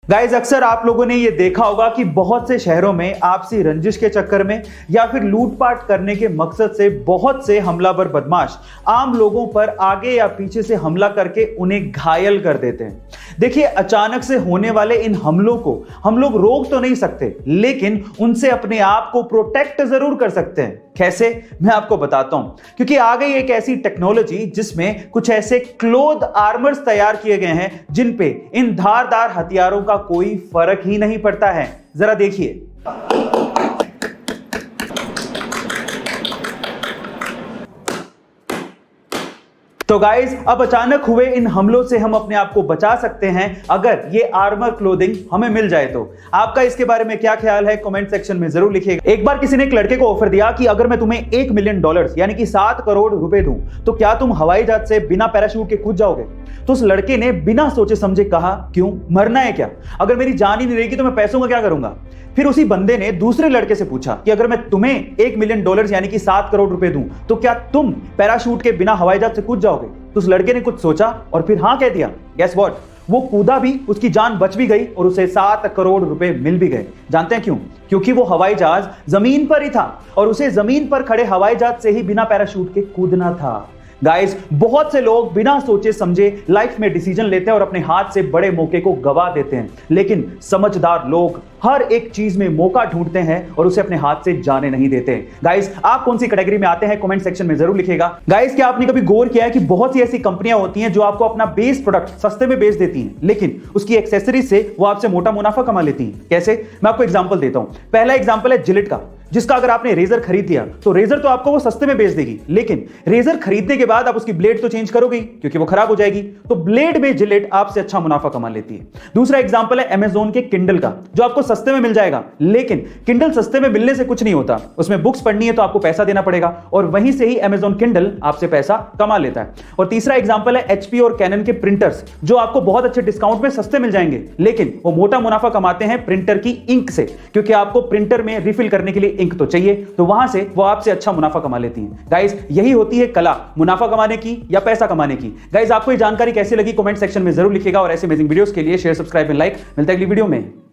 Guys, अक्सर आप लोगों ने ये देखा होगा कि बहुत से शहरों में आपसी रंजिश के चक्कर में या फिर लूटपाट करने के मकसद से बहुत से हमलावर बदमाश आम लोगों पर आगे या पीछे से हमला करके उन्हें घायल कर देते हैं। देखिए, अचानक से होने वाले इन हमलों को हम लोग रोक तो नहीं सकते, लेकिन उनसे अपने आप को प्रोटेक्ट जरूर कर सकते हैं। कैसे, मैं आपको बताता हूं। क्योंकि आ गई एक ऐसी टेक्नोलॉजी जिसमें कुछ ऐसे क्लोथ आर्मर्स तैयार किए गए हैं जिन पे इन धारदार हथियारों का कोई फर्क ही नहीं पड़ता है। जरा देखिए। तो गाइस, अब अचानक हुए इन हमलों से हम अपने आप को बचा सकते हैं अगर ये आर्मर क्लोथिंग हमें मिल जाए तो। आपका इसके बारे में क्या ख्याल है, कमेंट सेक्शन में जरूर लिखिएगा। एक बार किसी ने एक लड़के को ऑफर दिया कि अगर मैं तुम्हें $1 मिलियन यानी कि 7 करोड़ रुपए दूं तो क्या तुम हवाई जहाज से बिना पैराशूट के कूद जाओगे? तो उस लड़के ने बिना सोचे समझे कहा, क्यों, मरना है क्या? अगर मेरी जान ही नहीं रहेगी तो मैं पैसों का क्या करूंगा? फिर उसी बंदे ने दूसरे लड़के से पूछा कि अगर मैं तुम्हें $1 मिलियन यानी कि 7 करोड़ रुपए दूं तो क्या तुम पैराशूट के बिना हवाई जहाज से कूद जाओगे? तो उस लड़के ने कुछ सोचा और फिर हाँ कह दिया। गेस व्हाट, वो कूदा भी, उसकी जान बच भी गई और उसे 7 करोड़ रुपए मिल भी गए। जानते हैं क्यों? क्योंकि वो हवाई जहाज जमीन पर ही था और उसे जमीन पर खड़े हवाई जहाज से ही बिना पैराशूट के कूदना था। गाइस, बहुत से लोग बिना सोचे समझे लाइफ में डिसीजन लेते हैं और अपने हाथ से बड़े मौके को गवा देते हैं, लेकिन समझदार लोग हर एक चीज में मौका ढूंढते हैं और उसे अपने हाथ से जाने नहीं देते। गाइस, आप कौन सी कैटेगरी में आते हैं, कमेंट सेक्शन में जरूर लिखिएगा। गाइस, क्या आपने कभी गौर किया है कि बहुत सी ऐसी कंपनियां होती हैं जो आपको अपना बेस प्रोडक्ट सस्ते में बेच देती हैं, लेकिन उसकी एक्सेसरीज से वो आपसे मोटा मुनाफा कमा लेती हैं? कैसे, मैं आपको एग्जांपल देता हूं। पहला एग्जांपल है जिलेट का, जिसका अगर आपने रेजर खरीद लिया तो रेजर तो आपको वो सस्ते में बेच देगी, लेकिन रेजर खरीदने के बाद आप उसकी ब्लेड तो चेंज करोगे क्योंकि वो खराब हो जाएगी। तो ब्लेड में जिलेट आपसे अच्छा मुनाफा कमा लेती है। दूसरा एग्जांपल है अमेज़न के किंडल का, जो आपको सस्ते में मिल जाएगा, लेकिन किंडल सस्ते में मिलने से कुछ नहीं होता। उसमें बुक्स पढ़नी है तो आपको पैसा देना पड़ेगा और वहीं से ही अमेज़न किंडल आपसे पैसा कमा लेता है। और तीसरा एग्जांपल है एचपी और कैनन के प्रिंटर्स, जो आपको बहुत अच्छे डिस्काउंट में सस्ते मिल जाएंगे, लेकिन वो मोटा मुनाफा कमाते हैं प्रिंटर की इंक से, क्योंकि आपको प्रिंटर में रिफिल करने के लिए इंक तो चाहिए, तो वहां से वो आपसे अच्छा मुनाफा कमा लेती हैं। गाइस, यही होती है कला, मुनाफा कमाने की या पैसा कमाने की। गाइस, आपको ये जानकारी कैसी लगी, कमेंट सेक्शन में जरूर लिखिएगा और ऐसे अमेजिंग वीडियोस के लिए शेयर, सब्सक्राइब एंड लाइक। मिलता है अगली वीडियो में।